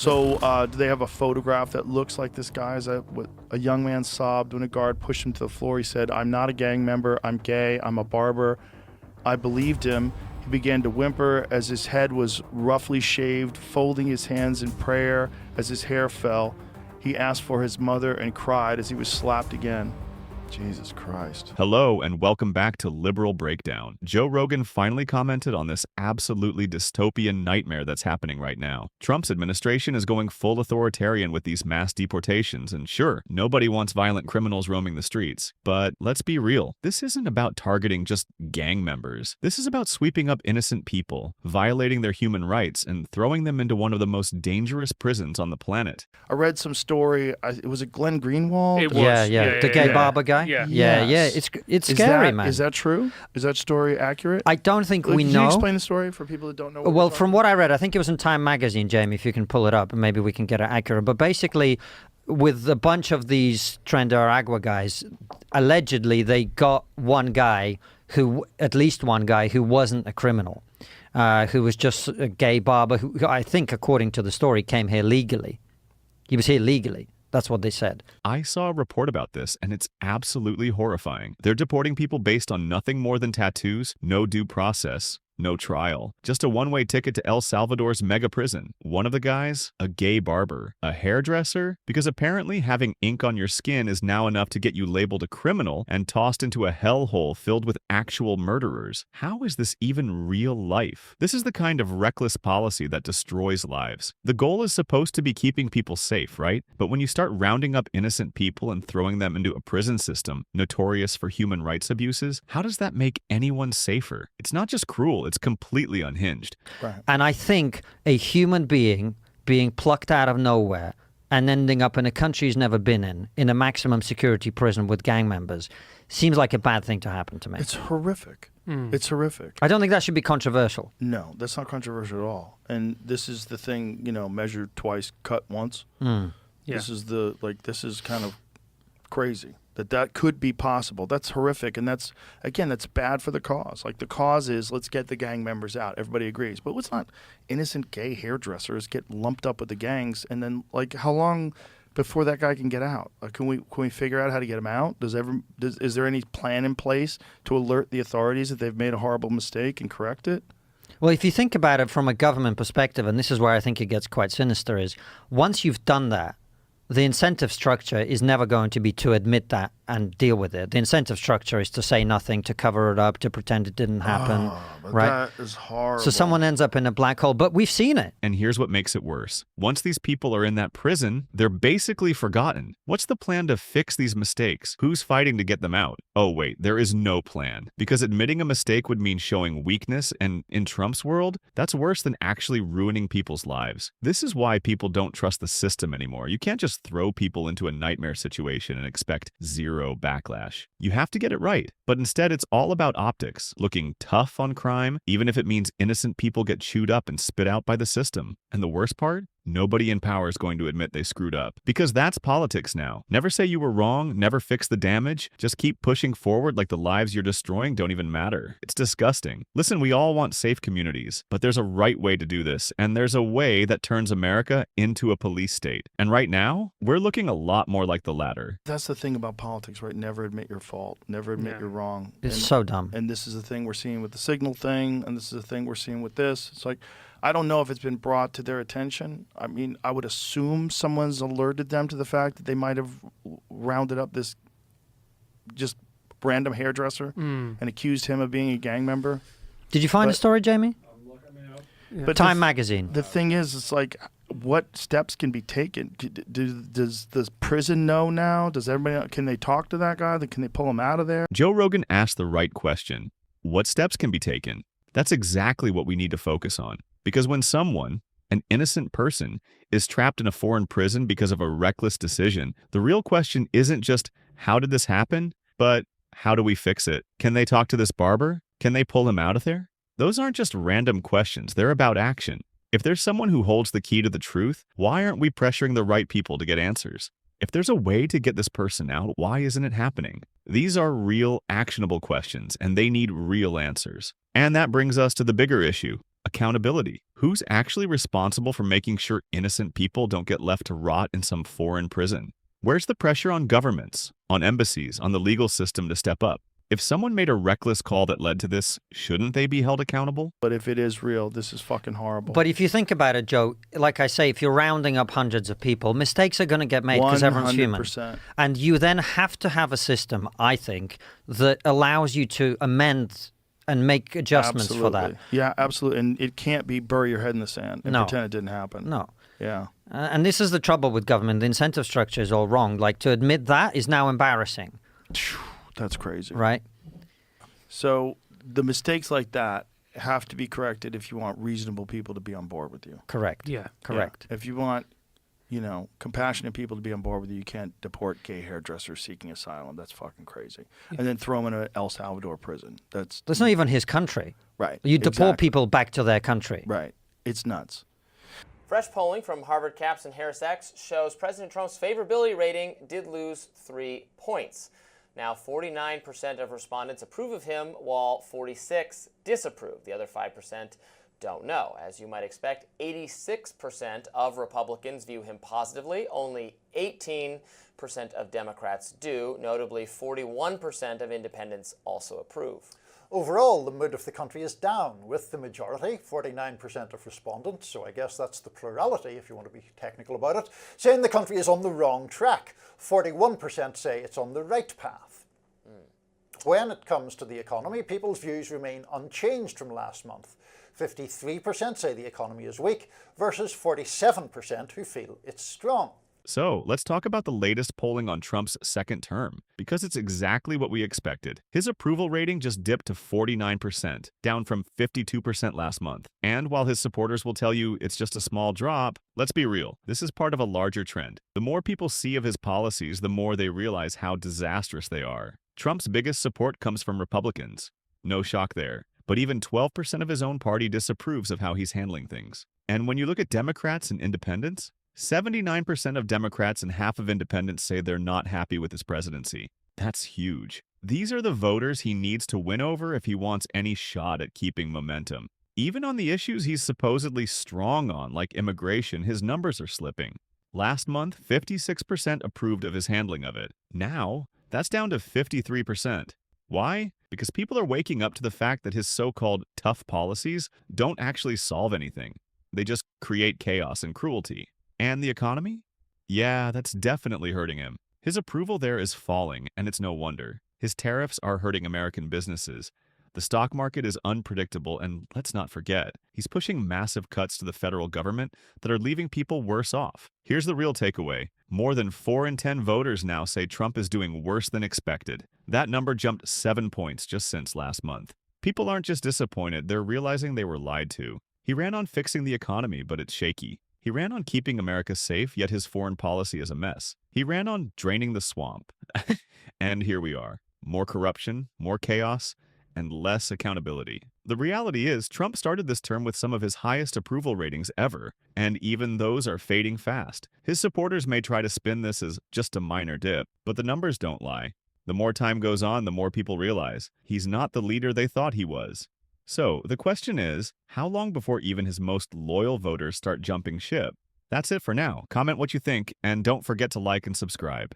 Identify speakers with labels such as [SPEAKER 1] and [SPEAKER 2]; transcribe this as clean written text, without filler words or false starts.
[SPEAKER 1] Do they have a photograph that looks like this guy? A young man sobbed when a guard pushed him to the floor. He said, "I'm not a gang member. I'm gay. I'm a barber." I believed him. He began to whimper as his head was roughly shaved, folding his hands in prayer as his hair fell. He asked for his mother and cried as he was slapped again. Jesus Christ.
[SPEAKER 2] Hello and welcome back to Liberal Breakdown. Joe Rogan finally commented on this absolutely dystopian nightmare that's happening right now. Trump's administration is going full authoritarian with these mass deportations, and sure, nobody wants violent criminals roaming the streets. But let's be real, this isn't about targeting just gang members. This is about sweeping up innocent people, violating their human rights, and throwing them into one of the most dangerous prisons on the planet.
[SPEAKER 1] I read some story. Was it Glenn Greenwald?
[SPEAKER 3] It was.
[SPEAKER 4] Yeah. The Gay Barber guy.
[SPEAKER 3] Yeah.
[SPEAKER 1] Yes.
[SPEAKER 4] It's scary, man.
[SPEAKER 1] Is that true? Is that story accurate?
[SPEAKER 4] I don't think we know.
[SPEAKER 1] Can you explain the story for people that don't know?
[SPEAKER 4] Well, from what I read, I think it was in Time magazine, Jamie, if you can pull it up, and maybe we can get it accurate. But basically, with a bunch of these Agua guys, allegedly they got at least one guy who wasn't a criminal, who was just a gay barber, who I think, according to the story, came here legally. He was here legally. That's what they said.
[SPEAKER 2] I saw a report about this, and it's absolutely horrifying. They're deporting people based on nothing more than tattoos, no due process, no trial. Just a one-way ticket to El Salvador's mega prison. One of the guys, a gay barber, a hairdresser, because apparently having ink on your skin is now enough to get you labeled a criminal and tossed into a hellhole filled with actual murderers. How is this even real life? This is the kind of reckless policy that destroys lives. The goal is supposed to be keeping people safe, right? But when you start rounding up innocent people and throwing them into a prison system notorious for human rights abuses, how does that make anyone safer? It's not just cruel. It's completely unhinged.
[SPEAKER 1] Right.
[SPEAKER 4] And I think a human being being plucked out of nowhere and ending up in a country he's never been in a maximum security prison with gang members, seems like a bad thing to happen to me.
[SPEAKER 1] It's horrific. It's horrific.
[SPEAKER 4] I don't think that should be controversial.
[SPEAKER 1] No, that's not controversial at all. And this is the thing, measured twice, cut once.
[SPEAKER 4] Mm.
[SPEAKER 3] Yeah.
[SPEAKER 1] This is kind of crazy. That could be possible. That's horrific, and that's bad for the cause. Like, the cause is, let's get the gang members out. Everybody agrees. But let's not innocent gay hairdressers get lumped up with the gangs, and then, like, how long before that guy can get out? Can we figure out how to get him out? Is there any plan in place to alert the authorities that they've made a horrible mistake and correct it?
[SPEAKER 4] Well, if you think about it from a government perspective, and this is where I think it gets quite sinister, is once you've done that, the incentive structure is never going to be to admit that and deal with it. The incentive structure is to say nothing, to cover it up, to pretend it didn't happen, right?
[SPEAKER 1] That is horrible.
[SPEAKER 4] So someone ends up in a black hole, but we've seen it.
[SPEAKER 2] And here's what makes it worse. Once these people are in that prison, they're basically forgotten. What's the plan to fix these mistakes? Who's fighting to get them out? Oh wait, there is no plan. Because admitting a mistake would mean showing weakness, and in Trump's world, that's worse than actually ruining people's lives. This is why people don't trust the system anymore. You can't just throw people into a nightmare situation and expect zero backlash. You have to get it right. But instead, it's all about optics, looking tough on crime, even if it means innocent people get chewed up and spit out by the system. And the worst part? Nobody in power is going to admit they screwed up. Because that's politics now. Never say you were wrong, never fix the damage, just keep pushing forward like the lives you're destroying don't even matter. It's disgusting. Listen, we all want safe communities, but there's a right way to do this, and there's a way that turns America into a police state. And right now, we're looking a lot more like the latter.
[SPEAKER 1] That's the thing about politics, right? Never admit your fault. Never admit you're wrong.
[SPEAKER 4] It's so dumb.
[SPEAKER 1] And this is the thing we're seeing with the signal thing, and this is the thing we're seeing with this. It's like, I don't know if it's been brought to their attention. I mean, I would assume someone's alerted them to the fact that they might have rounded up this just random hairdresser and accused him of being a gang member.
[SPEAKER 4] Did you find a story, Jamie?
[SPEAKER 3] I'm looking it up. Yeah.
[SPEAKER 1] But
[SPEAKER 4] Time magazine.
[SPEAKER 1] The thing is, it's like, what steps can be taken? Does prison know now? Does everybody? Can they talk to that guy? Can they pull him out of there?
[SPEAKER 2] Joe Rogan asked the right question. What steps can be taken? That's exactly what we need to focus on. Because when someone, an innocent person, is trapped in a foreign prison because of a reckless decision, the real question isn't just, how did this happen? But how do we fix it? Can they talk to this barber? Can they pull him out of there? Those aren't just random questions. They're about action. If there's someone who holds the key to the truth, why aren't we pressuring the right people to get answers? If there's a way to get this person out, why isn't it happening? These are real, actionable questions, and they need real answers. And that brings us to the bigger issue. Accountability. Who's actually responsible for making sure innocent people don't get left to rot in some foreign prison? Where's the pressure on governments, on embassies, on the legal system to step up? If someone made a reckless call that led to this, shouldn't they be held accountable?
[SPEAKER 1] But if it is real, this is fucking horrible.
[SPEAKER 4] But if you think about it, Joe, like I say, if you're rounding up hundreds of people, mistakes are going to get made because everyone's human.
[SPEAKER 1] 100%.
[SPEAKER 4] And you then have to have a system, I think, that allows you to amend and make adjustments for that.
[SPEAKER 1] Yeah, absolutely. And it can't be bury your head in the sand and
[SPEAKER 4] No.
[SPEAKER 1] pretend it didn't happen.
[SPEAKER 4] No.
[SPEAKER 1] Yeah.
[SPEAKER 4] And this is the trouble with government. The incentive structure is all wrong. Like, to admit that is now embarrassing.
[SPEAKER 1] That's crazy.
[SPEAKER 4] Right?
[SPEAKER 1] So the mistakes like that have to be corrected if you want reasonable people to be on board with you.
[SPEAKER 4] Correct.
[SPEAKER 3] Yeah.
[SPEAKER 4] Correct.
[SPEAKER 1] Yeah. If you want, compassionate people to be on board with you, you can't deport gay hairdressers seeking asylum. That's fucking crazy. And then throw them in an El Salvador prison. That's
[SPEAKER 4] not even his country.
[SPEAKER 1] right.
[SPEAKER 4] You deport
[SPEAKER 1] Exactly.
[SPEAKER 4] people back to their country.
[SPEAKER 1] Right. It's nuts.
[SPEAKER 5] Fresh polling from Harvard Caps and Harris X shows President Trump's favorability rating did lose 3 points. Now, 49% of respondents approve of him, while 46% disapprove. The other 5% don't know. As you might expect, 86% of Republicans view him positively. Only 18% of Democrats do. Notably, 41% of independents also approve.
[SPEAKER 6] Overall, the mood of the country is down, with the majority, 49% of respondents, so I guess that's the plurality if you want to be technical about it, saying the country is on the wrong track. 41% say it's on the right path. When it comes to the economy, people's views remain unchanged from last month. 53% say the economy is weak versus 47% who feel it's strong.
[SPEAKER 2] So, let's talk about the latest polling on Trump's second term, because it's exactly what we expected. His approval rating just dipped to 49%, down from 52% last month. And while his supporters will tell you it's just a small drop, let's be real, this is part of a larger trend. The more people see of his policies, the more they realize how disastrous they are. Trump's biggest support comes from Republicans. No shock there. But even 12% of his own party disapproves of how he's handling things. And when you look at Democrats and independents, 79% of Democrats and half of independents say they're not happy with his presidency. That's huge. These are the voters he needs to win over if he wants any shot at keeping momentum. Even on the issues he's supposedly strong on, like immigration, his numbers are slipping. Last month, 56% approved of his handling of it. Now, that's down to 53%. Why? Because people are waking up to the fact that his so-called tough policies don't actually solve anything. They just create chaos and cruelty. And the economy? Yeah, that's definitely hurting him. His approval there is falling, and it's no wonder. His tariffs are hurting American businesses. The stock market is unpredictable, and let's not forget, he's pushing massive cuts to the federal government that are leaving people worse off. Here's the real takeaway. More than 4 in 10 voters now say Trump is doing worse than expected. That number jumped 7 points just since last month. People aren't just disappointed, they're realizing they were lied to. He ran on fixing the economy, but it's shaky. He ran on keeping America safe, yet his foreign policy is a mess. He ran on draining the swamp. And here we are. More corruption, more chaos, and less accountability. The reality is, Trump started this term with some of his highest approval ratings ever, and even those are fading fast. His supporters may try to spin this as just a minor dip, but the numbers don't lie. The more time goes on, the more people realize he's not the leader they thought he was. So, the question is, how long before even his most loyal voters start jumping ship? That's it for now. Comment what you think, and don't forget to like and subscribe.